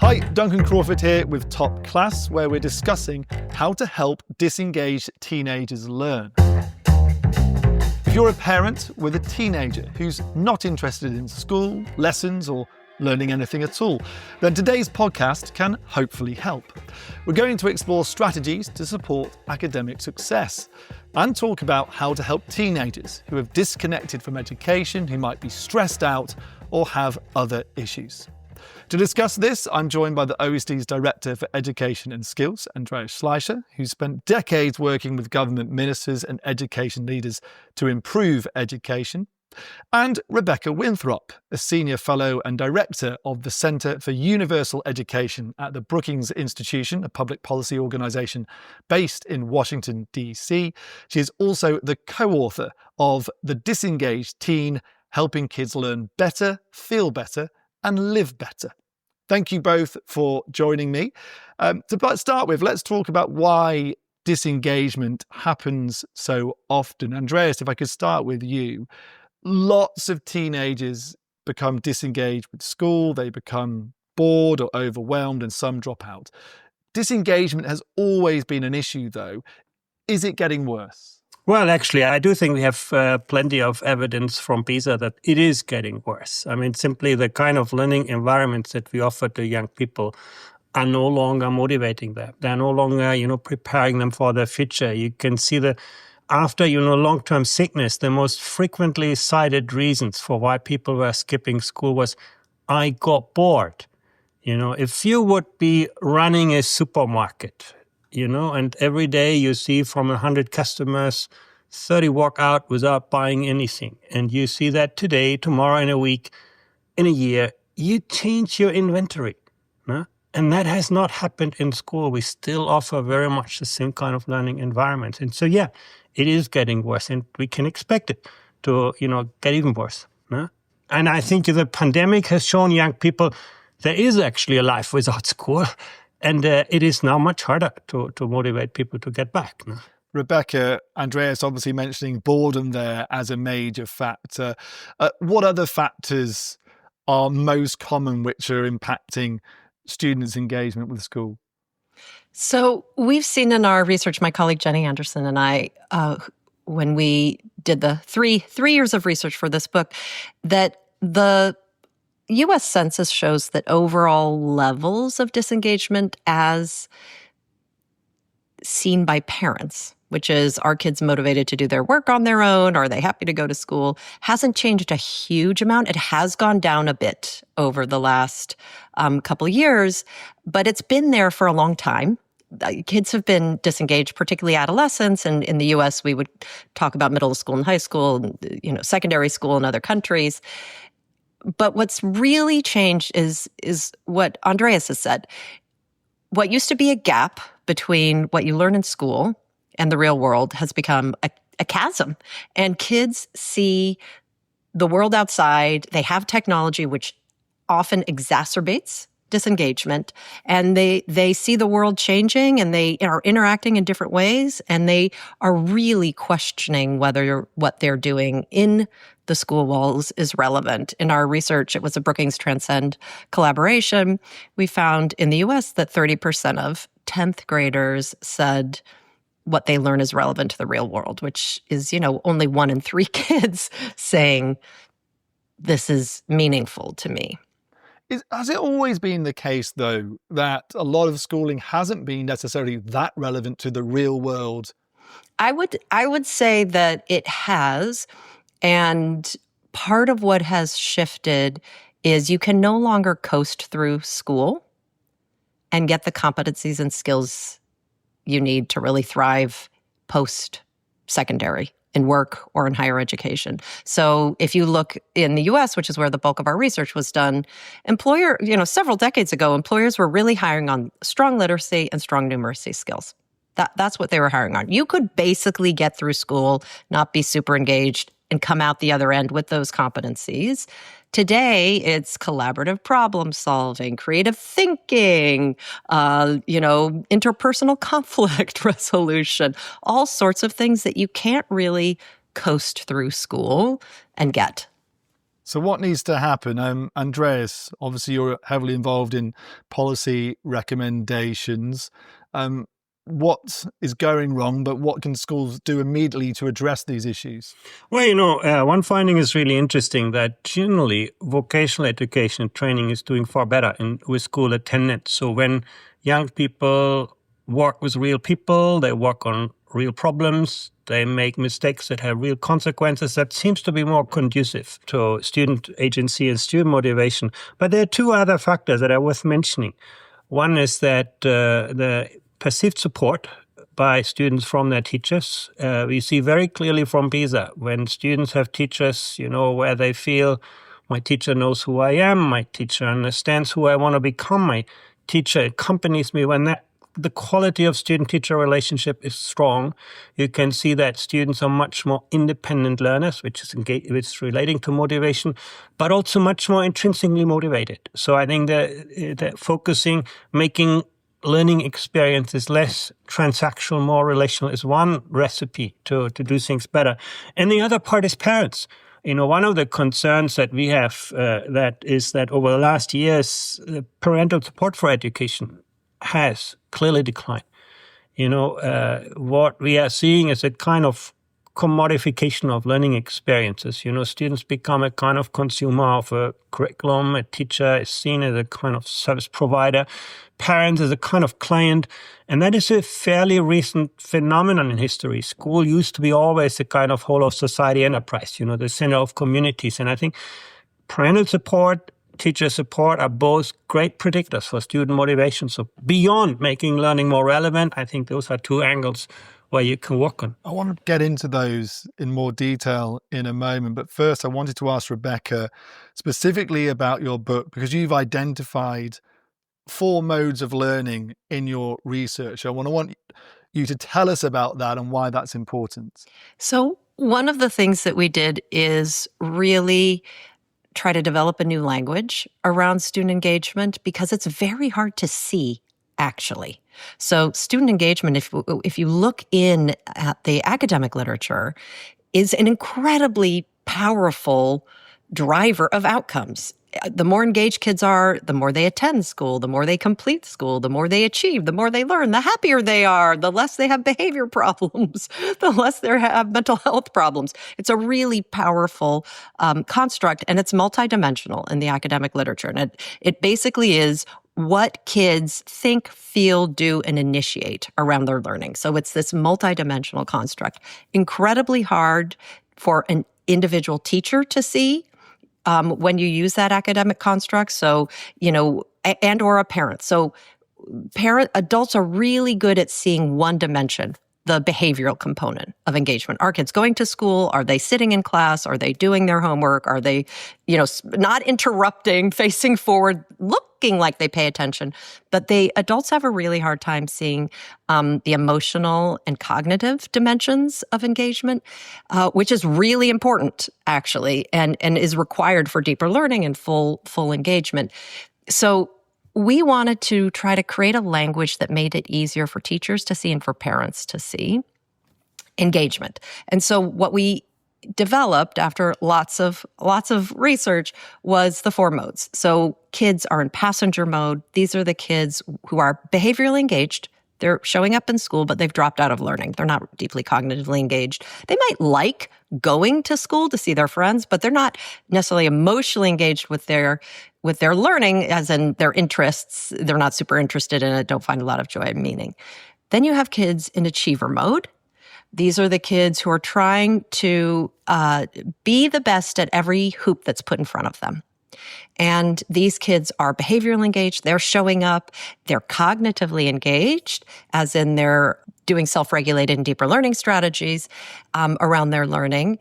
Hi, Duncan Crawford here with Top Class, where we're discussing how to help disengaged teenagers learn. If you're a parent with a teenager who's not interested in school, lessons, or learning anything at all, then today's podcast can hopefully help. We're going to explore strategies to support academic success and talk about how to help teenagers who have disconnected from education, who might be stressed out or have other issues. To discuss this, I'm joined by the OECD's Director for Education and Skills, Andreas Schleicher, who's spent decades working with government ministers and education leaders to improve education, and Rebecca Winthrop, a Senior Fellow and Director of the Centre for Universal Education at the Brookings Institution, a public policy organisation based in Washington, D.C. She is also the co-author of The Disengaged Teen, Helping Kids Learn Better, Feel Better, and live better. Thank you both for joining me. To start with, let's talk about why disengagement happens so often. Andreas, if I could start with you. Lots of teenagers become disengaged with school, they become bored or overwhelmed, and some drop out. Disengagement has always been an issue, though. Is it getting worse? Well, actually, I do think we have plenty of evidence from PISA that it is getting worse. I mean, simply the kind of learning environments that we offer to young people are no longer motivating them. They're no longer, preparing them for their future. You can see after, long-term sickness, the most frequently cited reasons for why people were skipping school was, I got bored. If you would be running a supermarket, and every day you see from 100 customers, 30 walk out without buying anything. And you see that today, tomorrow, in a week, in a year, you change your inventory. No? And that has not happened in school. We still offer very much the same kind of learning environment. And so, it is getting worse, and we can expect it to, get even worse. No? And I think the pandemic has shown young people there is actually a life without school. And it is now much harder to motivate people to get back. No? Rebecca, Andreas obviously mentioning boredom there as a major factor. What other factors are most common which are impacting students' engagement with school? So we've seen in our research, my colleague Jenny Anderson and I, when we did the three years of research for this book, that the U.S. Census shows that overall levels of disengagement as seen by parents, which is, are kids motivated to do their work on their own? Are they happy to go to school? Hasn't changed a huge amount. It has gone down a bit over the last couple of years, but it's been there for a long time. Kids have been disengaged, particularly adolescents. And in the U.S., we would talk about middle school and high school, secondary school in other countries. But what's really changed is what Andreas has said. What used to be a gap between what you learn in school and the real world has become a chasm. And kids see the world outside. They have technology, which often exacerbates disengagement. And they see the world changing, and they are interacting in different ways. And they are really questioning whether what they're doing in the school walls is relevant. In our research, it was a Brookings Transcend collaboration. We found in the U.S. that 30% of 10th graders said what they learn is relevant to the real world, which is, only 1 in 3 kids saying, this is meaningful to me. Has it always been the case, though, that a lot of schooling hasn't been necessarily that relevant to the real world? I would say that it has. And part of what has shifted is you can no longer coast through school and get the competencies and skills you need to really thrive post-secondary in work or in higher education. So if you look in the US, which is where the bulk of our research was done, several decades ago, employers were really hiring on strong literacy and strong numeracy skills. That's what they were hiring on. You could basically get through school, not be super engaged, and come out the other end with those competencies. Today, it's collaborative problem solving, creative thinking, interpersonal conflict resolution, all sorts of things that you can't really coast through school and get. So what needs to happen? Andreas, obviously you're heavily involved in policy recommendations. What is going wrong, but what can schools do immediately to address these issues? Well, one finding is really interesting, that generally vocational education and training is doing far better with school attendance. So when young people work with real people, they work on real problems, they make mistakes that have real consequences, that seems to be more conducive to student agency and student motivation. But there are two other factors that are worth mentioning. One is that the perceived support by students from their teachers. We see very clearly from PISA, when students have teachers, where they feel, my teacher knows who I am, my teacher understands who I want to become, my teacher accompanies me, when the quality of student-teacher relationship is strong, you can see that students are much more independent learners, which is relating to motivation, but also much more intrinsically motivated. So I think that focusing, making learning experiences less transactional, more relational is one recipe to do things better. And the other part is parents. One of the concerns that we have is that over the last years, parental support for education has clearly declined. What we are seeing is a kind of commodification of learning experiences. Students become a kind of consumer of a curriculum. A teacher is seen as a kind of service provider. Parents as a kind of client. And that is a fairly recent phenomenon in history. School used to be always a kind of whole of society enterprise, the center of communities. And I think parental support, teacher support are both great predictors for student motivation. So beyond making learning more relevant, I think those are two angles where you can work on. I want to get into those in more detail in a moment. But first, I wanted to ask Rebecca specifically about your book, because you've identified 4 modes of learning in your research. I want you to tell us about that and why that's important. So one of the things that we did is really try to develop a new language around student engagement, because it's very hard to see, actually. So student engagement, if you look in at the academic literature, is an incredibly powerful driver of outcomes. The more engaged kids are, the more they attend school, the more they complete school, the more they achieve, the more they learn, the happier they are, the less they have behavior problems, the less they have mental health problems. It's a really powerful construct, and it's multidimensional in the academic literature. And it basically is what kids think, feel, do, and initiate around their learning. So it's this multidimensional construct. Incredibly hard for an individual teacher to see when you use that academic construct. So, and or a parent. So adults are really good at seeing one dimension, the behavioral component of engagement. Are kids going to school? Are they sitting in class? Are they doing their homework? Are they, not interrupting, facing forward, looking like they pay attention? But adults have a really hard time seeing the emotional and cognitive dimensions of engagement, which is really important, actually, and is required for deeper learning and full engagement. So we wanted to try to create a language that made it easier for teachers to see and for parents to see engagement. And so what we developed after lots of research was the 4 modes. So kids are in passenger mode. These are the kids who are behaviorally engaged. They're showing up in school, but they've dropped out of learning. They're not deeply cognitively engaged. They might like going to school to see their friends, but they're not necessarily emotionally engaged with their learning, as in their interests. They're not super interested in it, don't find a lot of joy and meaning. Then you have kids in achiever mode. These are the kids who are trying to be the best at every hoop that's put in front of them. And these kids are behaviorally engaged. They're showing up. They're cognitively engaged, as in they're doing self-regulated and deeper learning strategies around their learning.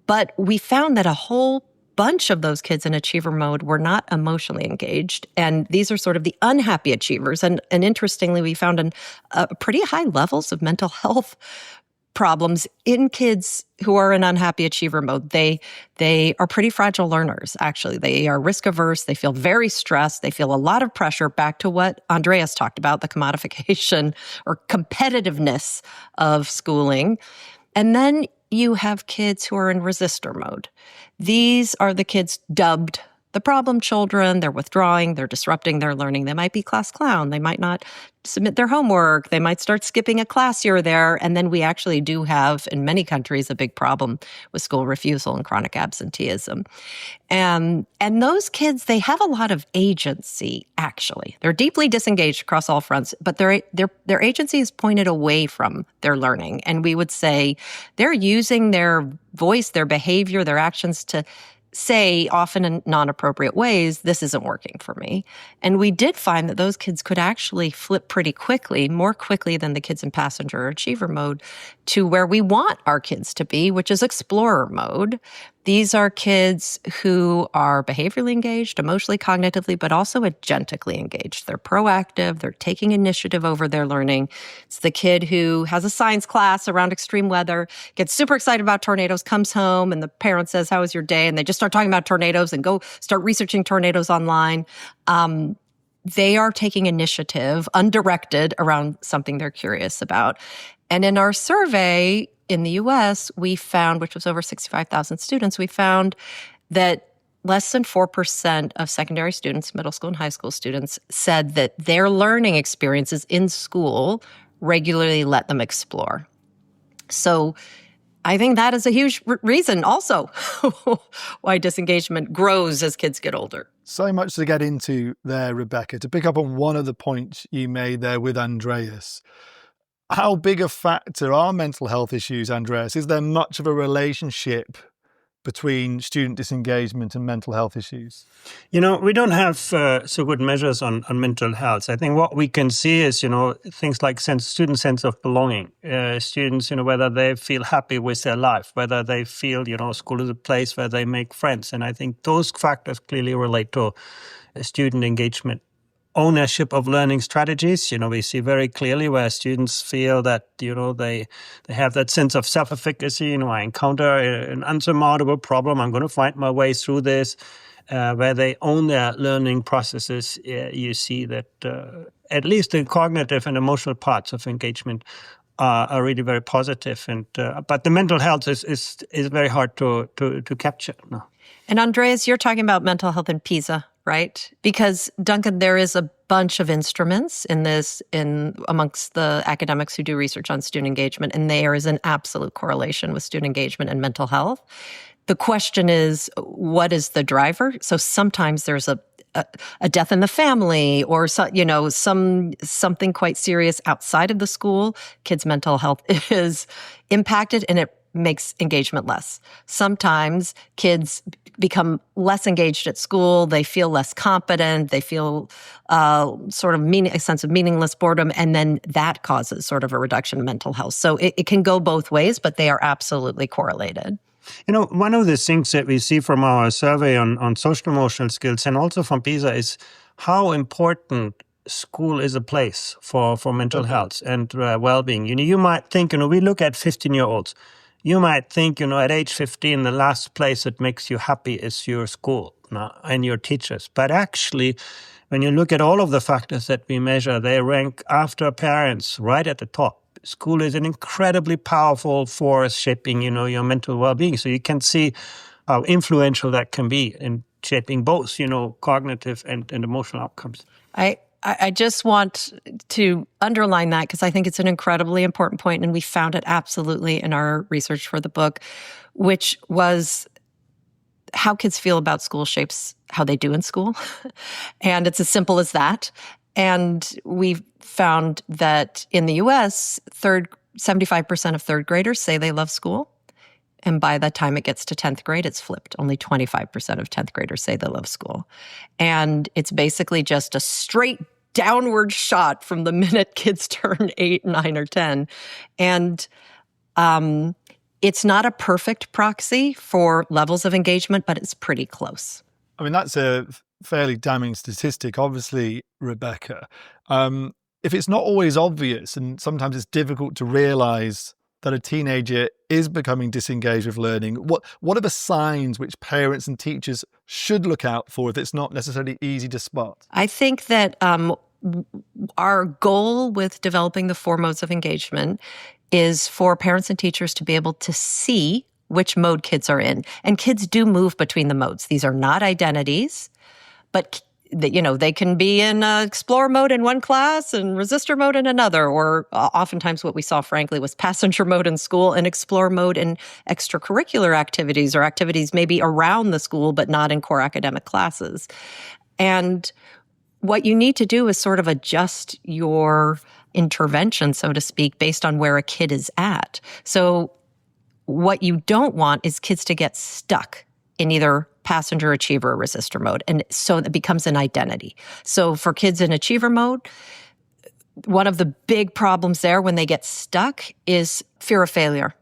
But we found that a whole bunch of those kids in achiever mode were not emotionally engaged. And these are sort of the unhappy achievers. And interestingly, we found pretty high levels of mental health problems in kids who are in unhappy achiever mode. They are pretty fragile learners, actually. They are risk averse. They feel very stressed. They feel a lot of pressure, back to what Andreas talked about, the commodification or competitiveness of schooling. And then you have kids who are in resistor mode. These are the kids dubbed the problem children. They're withdrawing, they're disrupting their learning. They might be class clown. They might not submit their homework. They might start skipping a class here or there. And then we actually do have, in many countries, a big problem with school refusal and chronic absenteeism. And those kids, they have a lot of agency, actually. They're deeply disengaged across all fronts, but their agency is pointed away from their learning. And we would say they're using their voice, their behavior, their actions to say, often in non-appropriate ways, this isn't working for me. And we did find that those kids could actually flip pretty quickly, more quickly than the kids in passenger or achiever mode, to where we want our kids to be, which is explorer mode. These are kids who are behaviorally engaged, emotionally, cognitively, but also agentically engaged. They're proactive. They're taking initiative over their learning. It's the kid who has a science class around extreme weather, gets super excited about tornadoes, comes home, and the parent says, "How was your day?" And they just start talking about tornadoes and go start researching tornadoes online. They are taking initiative, undirected, around something they're curious about. And in our survey in the US, we found, which was over 65,000 students, we found that less than 4% of secondary students, middle school and high school students, said that their learning experiences in school regularly let them explore. So I think that is a huge reason also why disengagement grows as kids get older. So much to get into there, Rebecca. To pick up on one of the points you made there with Andreas, how big a factor are mental health issues, Andreas? Is there much of a relationship between student disengagement and mental health issues? We don't have so good measures on mental health. I think what we can see is, things like student sense of belonging. Students, whether they feel happy with their life, whether they feel, school is a place where they make friends. And I think those factors clearly relate to student engagement. Ownership of learning strategies, we see very clearly where students feel that, they have that sense of self-efficacy. I encounter an unsurmountable problem, I'm going to find my way through this. Where they own their learning processes, you see that at least the cognitive and emotional parts of engagement are really very positive. But the mental health is very hard to capture. No. And Andreas, you're talking about mental health in PISA, right? Because, Duncan, there is a bunch of instruments amongst the academics who do research on student engagement, and there is an absolute correlation with student engagement and mental health. The question is, what is the driver? So sometimes there's a death in the family, or something quite serious outside of the school. Kids' mental health is impacted, and it makes engagement less. Sometimes kids become less engaged at school. They feel less competent. They feel a sense of meaningless boredom, and then that causes sort of a reduction in mental health. So it can go both ways, but they are absolutely correlated. One of the things that we see from our survey on social emotional skills and also from PISA is how important school is a place for mental health and well-being. You might think, we look at 15-year-olds. You might think, at age 15, the last place that makes you happy is your school and your teachers. But actually, when you look at all of the factors that we measure, they rank after parents right at the top. School is an incredibly powerful force shaping, your mental well-being. So you can see how influential that can be in shaping both, cognitive and emotional outcomes. I just want to underline that because I think it's an incredibly important point, and we found it absolutely in our research for the book, which was how kids feel about school shapes how they do in school. And it's as simple as that. And we found that in the US, 75% of third graders say they love school. And by the time it gets to 10th grade, it's flipped. Only 25% of 10th graders say they love school. And it's basically just a straight downward shot from the minute kids turn 8, 9, or 10. And it's not a perfect proxy for levels of engagement, but it's pretty close. I mean, that's a fairly damning statistic, obviously, Rebecca. If it's not always obvious, and sometimes it's difficult to realize that a teenager is becoming disengaged with learning, what are the signs which parents and teachers should look out for if it's not necessarily easy to spot? I think that our goal with developing the 4 modes of engagement is for parents and teachers to be able to see which mode kids are in. And kids do move between the modes. These are not identities, but they can be in explore mode in one class and resistor mode in another, or oftentimes what we saw, frankly, was passenger mode in school and explore mode in extracurricular activities or activities maybe around the school, but not in core academic classes. And what you need to do is sort of adjust your intervention, so to speak, based on where a kid is at. So what you don't want is kids to get stuck in either passenger, achiever, or resistor mode. And so it becomes an identity. So for kids in achiever mode, one of the big problems there when they get stuck is fear of failure.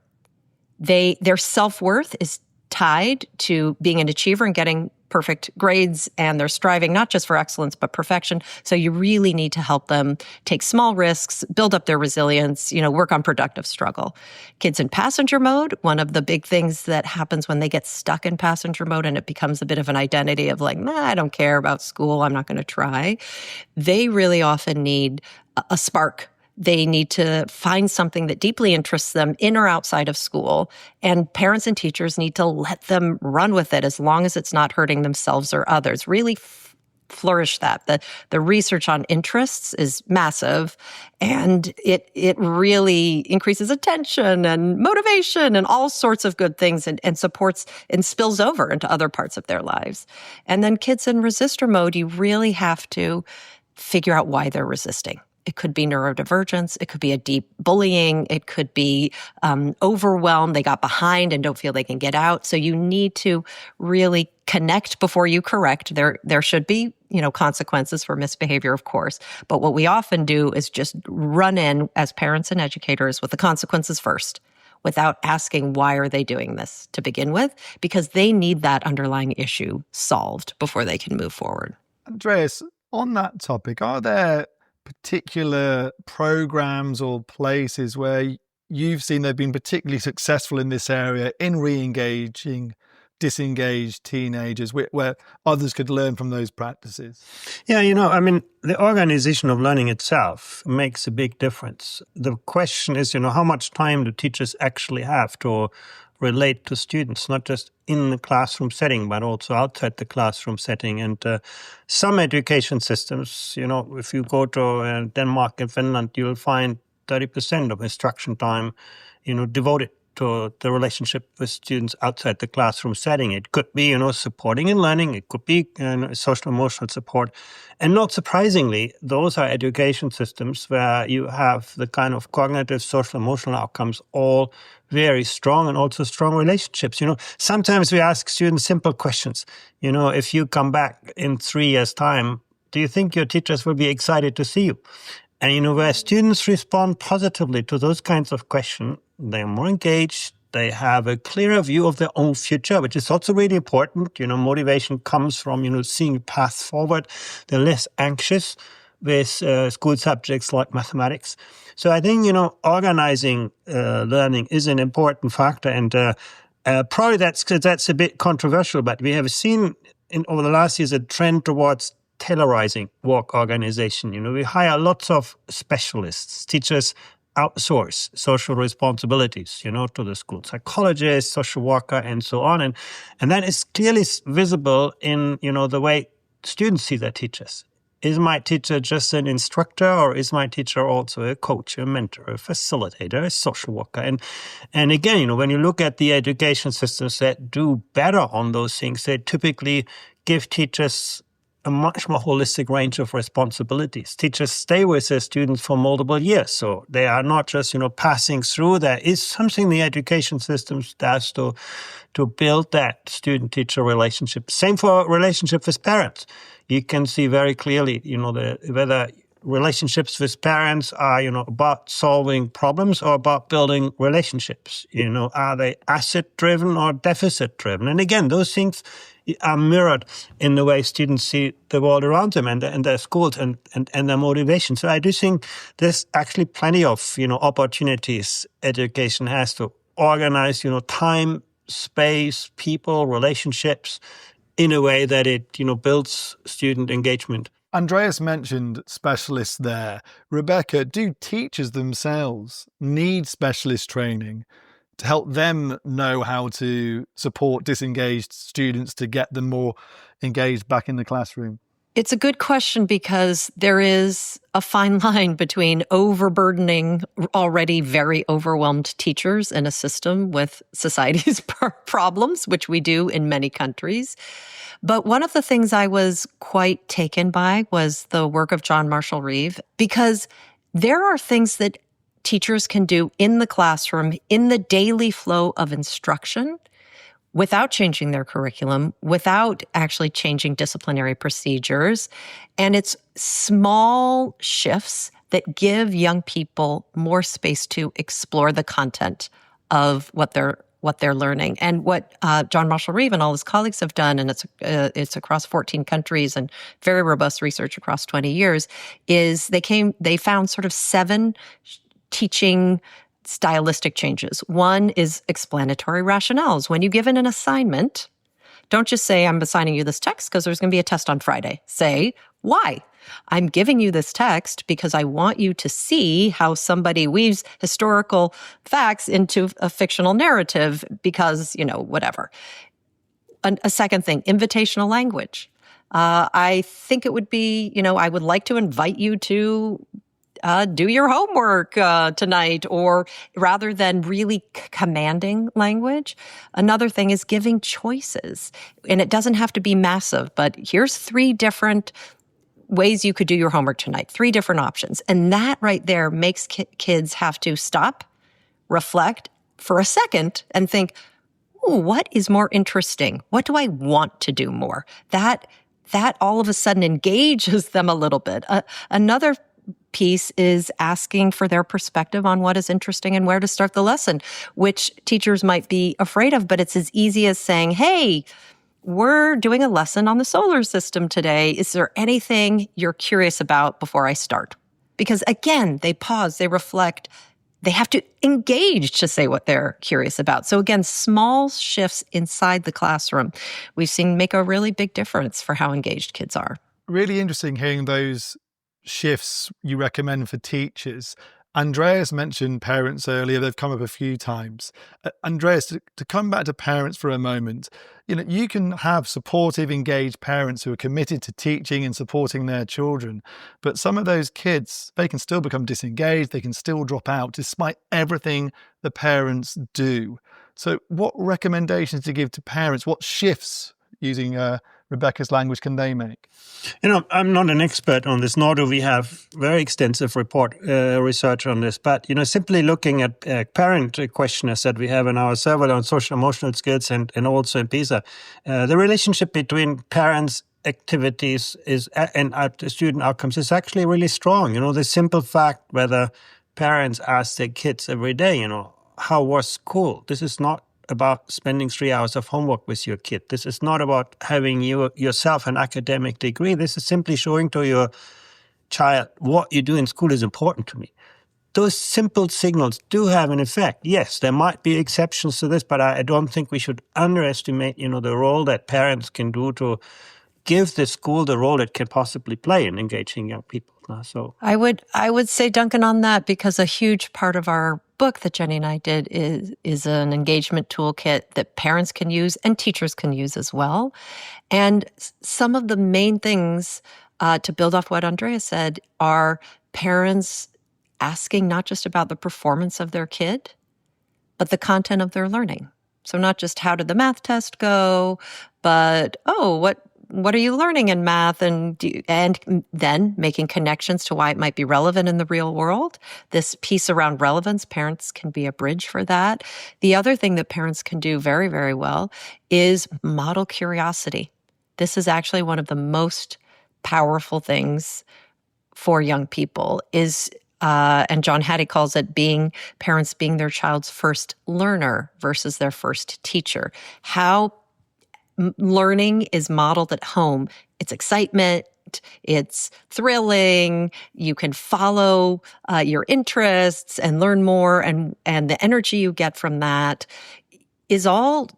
Their self-worth is tied to being an achiever and getting perfect grades, and they're striving not just for excellence, but perfection. So you really need to help them take small risks, build up their resilience, work on productive struggle. Kids in passenger mode, one of the big things that happens when they get stuck in passenger mode and it becomes a bit of an identity of like, I don't care about school, I'm not going to try. They really often need a spark. They need to find something that deeply interests them in or outside of school. And parents and teachers need to let them run with it as long as it's not hurting themselves or others. Really flourish that. The research on interests is massive, and it really increases attention and motivation and all sorts of good things and supports and spills over into other parts of their lives. And then kids in resistor mode, you really have to figure out why they're resisting. It could be neurodivergence. It could be a deep bullying. It could be overwhelmed. They got behind and don't feel they can get out. So you need to really connect before you correct. There should be, consequences for misbehavior, of course. But what we often do is just run in as parents and educators with the consequences first, without asking why are they doing this to begin with, because they need that underlying issue solved before they can move forward. Andreas, on that topic, are there particular programs or places where you've seen they've been particularly successful in this area in re-engaging disengaged teenagers, where others could learn from those practices? Yeah, the organization of learning itself makes a big difference. The question is, how much time do teachers actually have to relate to students, not just in the classroom setting, but also outside the classroom setting. And some education systems, if you go to Denmark and Finland, you'll find 30% of instruction time, devoted to the relationship with students outside the classroom setting. It could be, supporting and learning. It could be social emotional support. And not surprisingly, those are education systems where you have the kind of cognitive, social, emotional outcomes all very strong, and also strong relationships. Sometimes we ask students simple questions. If you come back in 3 years' time, do you think your teachers will be excited to see you? And, where students respond positively to those kinds of questions, they're more engaged, they have a clearer view of their own future, which is also really important. Motivation comes from, seeing a path forward. They're less anxious with school subjects like mathematics. So I think, organizing learning is an important factor. And probably that's a bit controversial, but we have seen over the last years a trend towards tailorizing work organization. We hire lots of specialists. Teachers outsource social responsibilities, to the school psychologist, social worker, and so on. And that is clearly visible in, the way students see their teachers. Is my teacher just an instructor, or is my teacher also a coach, a mentor, a facilitator, a social worker? And again, when you look at the education systems that do better on those things, they typically give teachers a much more holistic range of responsibilities. Teachers stay with their students for multiple years, so they are not just, passing through. There is something the education systems does to build that student-teacher relationship. Same for relationship with parents. You can see very clearly, whether relationships with parents are, about solving problems or about building relationships. Are they asset-driven or deficit-driven? And again, those things are mirrored in the way students see the world around them and their schools and their motivation. So I do think there's actually plenty of, opportunities education has to organize, time, space, people, relationships in a way that it, builds student engagement. Andreas mentioned specialists there. Rebecca, do teachers themselves need specialist training to help them know how to support disengaged students to get them more engaged back in the classroom? It's a good question because there is a fine line between overburdening already very overwhelmed teachers in a system with society's problems, which we do in many countries. But one of the things I was quite taken by was the work of John Marshall Reeve, because there are things that teachers can do in the classroom, in the daily flow of instruction, without changing their curriculum, without actually changing disciplinary procedures. And it's small shifts that give young people more space to explore the content of what they're learning. And what John Marshall Reeve and all his colleagues have done, and it's across 14 countries and very robust research across 20 years, is they found sort of 7 teaching stylistic changes. One is explanatory rationales. When you give an assignment, don't just say, I'm assigning you this text because there's going to be a test on Friday. Say, why? I'm giving you this text because I want you to see how somebody weaves historical facts into a fictional narrative because, whatever. A second thing, invitational language. I think it would be, I would like to invite you to do your homework tonight, or rather than really commanding language. Another thing is giving choices. And it doesn't have to be massive, but here's 3 different ways you could do your homework tonight, 3 different options. And that right there makes kids have to stop, reflect for a second, and think, ooh, what is more interesting? What do I want to do more? That all of a sudden engages them a little bit. Another piece is asking for their perspective on what is interesting and where to start the lesson, which teachers might be afraid of, but it's as easy as saying, hey, we're doing a lesson on the solar system today. Is there anything you're curious about before I start? Because again, they pause, they reflect, they have to engage to say what they're curious about. So again, small shifts inside the classroom we've seen make a really big difference for how engaged kids are. Really interesting hearing those shifts you recommend for teachers. Andreas mentioned parents earlier. They've come up a few times. Andreas, to come back to parents for a moment, you can have supportive, engaged parents who are committed to teaching and supporting their children. But some of those kids, they can still become disengaged. They can still drop out despite everything the parents do. So what recommendations to give to parents? What shifts, using Rebecca's language, can they make? I'm not an expert on this, nor do we have very extensive research on this. But, simply looking at parent questionnaires that we have in our survey on social emotional skills and also in PISA, the relationship between parents' activities and student outcomes is actually really strong. The simple fact whether parents ask their kids every day, how was school? This is not about spending 3 hours of homework with your kid. This is not about having yourself an academic degree. This is simply showing to your child what you do in school is important to me. Those simple signals do have an effect. Yes, there might be exceptions to this, but I don't think we should underestimate, the role that parents can do to give the school the role it can possibly play in engaging young people. So I would say, Duncan, on that, because a huge part of our book that Jenny and I did is an engagement toolkit that parents can use and teachers can use as well. And some of the main things to build off what Andreas said are parents asking not just about the performance of their kid, but the content of their learning. So not just how did the math test go, but, what are you learning in math? And then making connections to why it might be relevant in the real world. This piece around relevance, parents can be a bridge for that. The other thing that parents can do very, very well is model curiosity. This is actually one of the most powerful things for young people is, and John Hattie calls it parents being their child's first learner versus their first teacher. How learning is modeled at home. It's excitement, it's thrilling, you can follow your interests and learn more, and the energy you get from that is all,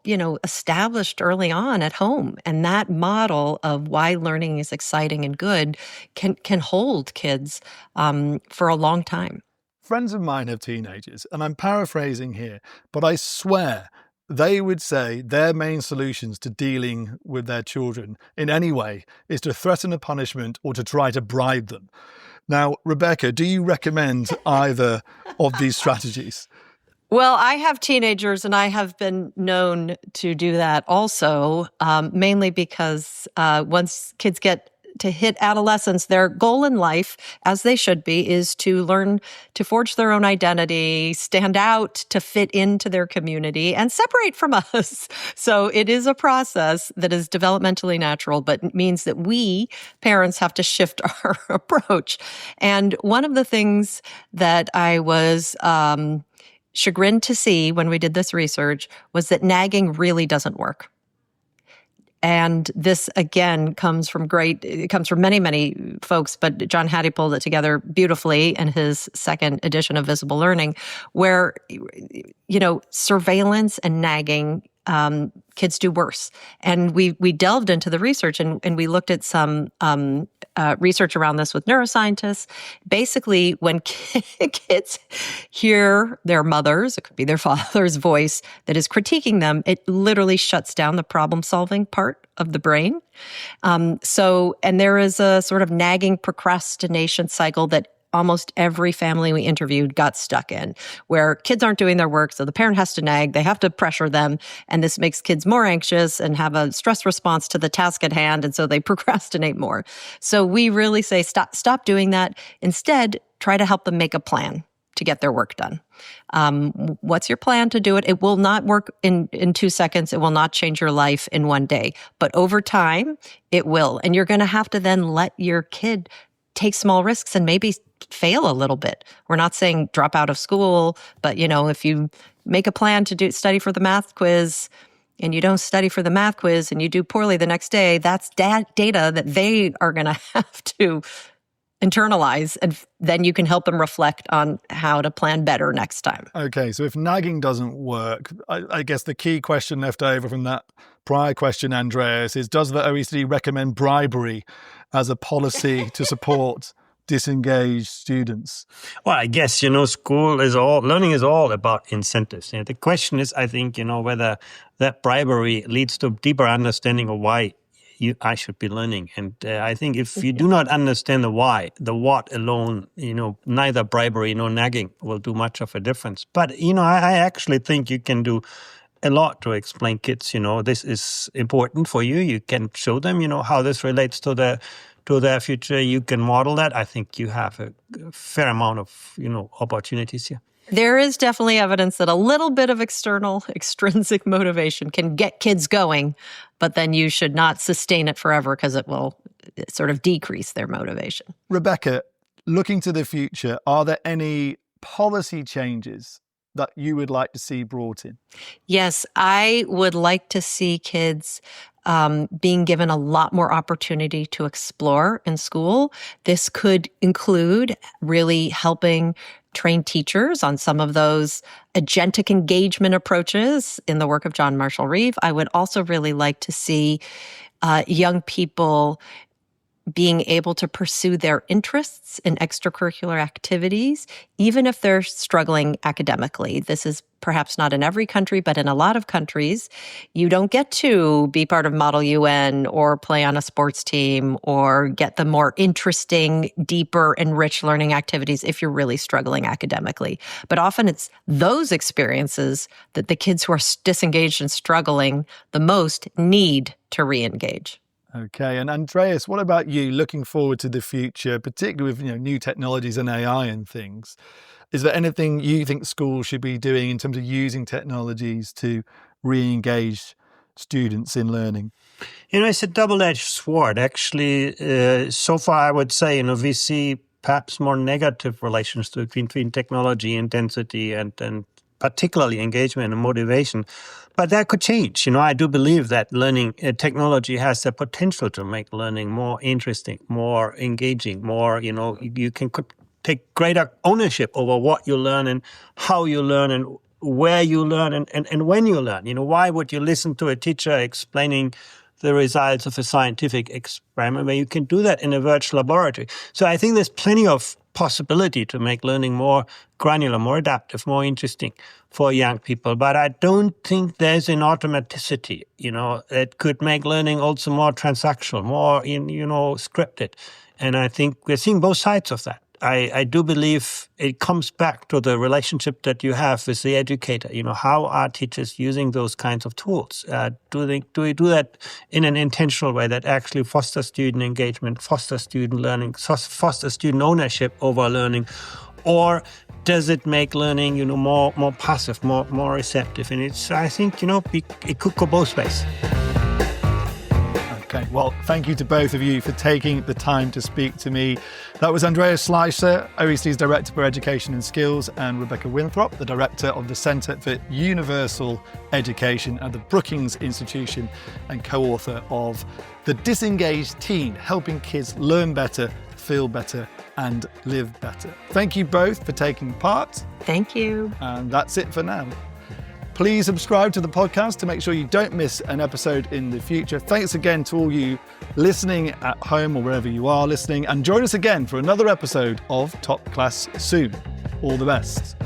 established early on at home. And that model of why learning is exciting and good can hold kids for a long time. Friends of mine have teenagers, and I'm paraphrasing here, but I swear they would say their main solutions to dealing with their children in any way is to threaten a punishment or to try to bribe them. Now, Rebecca, do you recommend either of these strategies? Well, I have teenagers, and I have been known to do that also, mainly because once kids get to hit adolescence, their goal in life, as they should be, is to learn to forge their own identity, stand out to fit into their community, and separate from us. So it is a process that is developmentally natural, but it means that we, parents, have to shift our approach. And one of the things that I was chagrined to see when we did this research was that nagging really doesn't work. And this, again, comes from many, many folks, but John Hattie pulled it together beautifully in his second edition of Visible Learning, where, surveillance and nagging, kids do worse. And we delved into the research and we looked at some research around this with neuroscientists. Basically, when kids hear their mother's, it could be their father's voice that is critiquing them, it literally shuts down the problem-solving part of the brain. And there is a sort of nagging procrastination cycle that almost every family we interviewed got stuck in, where kids aren't doing their work, so the parent has to nag, they have to pressure them, and this makes kids more anxious and have a stress response to the task at hand, and so they procrastinate more. So we really say, stop doing that. Instead, try to help them make a plan to get their work done. What's your plan to do it? It will not work in 2 seconds. It will not change your life in one day. But over time, it will. And you're going to have to then let your kid take small risks and maybe fail a little bit. We're not saying drop out of school, but if you make a plan to study for the math quiz and you don't study for the math quiz and you do poorly the next day, that's data that they are going to have to internalize, and then you can help them reflect on how to plan better next time. Okay, so if nagging doesn't work, I guess the key question left over from that prior question, Andreas, is does the OECD recommend bribery as a policy to support disengaged students? Well, I guess, learning is all about incentives. The question is, I think, whether that bribery leads to deeper understanding of why I should be learning. And I think if you do not understand the why, the what alone, neither bribery nor nagging will do much of a difference. But, I actually think you can do a lot to explain kids, this is important for you. You can show them, how this relates to their future. You can model that. I think you have a fair amount of, opportunities here. There is definitely evidence that a little bit of extrinsic motivation can get kids going, but then you should not sustain it forever because it will sort of decrease their motivation. Rebecca, looking to the future, are there any policy changes that you would like to see brought in? Yes, I would like to see kids being given a lot more opportunity to explore in school. This could include really helping train teachers on some of those agentic engagement approaches in the work of John Marshall Reeve. I would also really like to see young people being able to pursue their interests in extracurricular activities, even if they're struggling academically. This is perhaps not in every country, but in a lot of countries, you don't get to be part of Model UN or play on a sports team or get the more interesting, deeper, and rich learning activities if you're really struggling academically. But often it's those experiences that the kids who are disengaged and struggling the most need to re-engage. Okay, and Andreas, what about you looking forward to the future, particularly with new technologies and AI and things? Is there anything you think schools should be doing in terms of using technologies to re-engage students in learning? It's a double-edged sword. Actually, so far I would say, we see perhaps more negative relations between technology intensity and particularly engagement and motivation. But that could change. I do believe that learning technology has the potential to make learning more interesting, more engaging, more, you can take greater ownership over what you learn and how you learn and where you learn and when you learn. Why would you listen to a teacher explaining the results of a scientific experiment where you can do that in a virtual laboratory? So I think there's plenty of possibility to make learning more granular, more adaptive, more interesting for young people. But I don't think there's an automaticity, that could make learning also more transactional, more, scripted. And I think we're seeing both sides of that. I do believe it comes back to the relationship that you have with the educator. How are teachers using those kinds of tools? Do we do that in an intentional way that actually fosters student engagement, fosters student learning, fosters student ownership over learning? Or does it make learning, more passive, more receptive? And I think, it could go both ways. Okay, well, thank you to both of you for taking the time to speak to me. That was Andreas Schleicher, OECD's Director for Education and Skills, and Rebecca Winthrop, the Director of the Centre for Universal Education at the Brookings Institution and co-author of The Disengaged Teen, Helping Kids Learn Better, Feel Better and Live Better. Thank you both for taking part. Thank you. And that's it for now. Please subscribe to the podcast to make sure you don't miss an episode in the future. Thanks again to all you listening at home or wherever you are listening, and join us again for another episode of Top Class soon. All the best.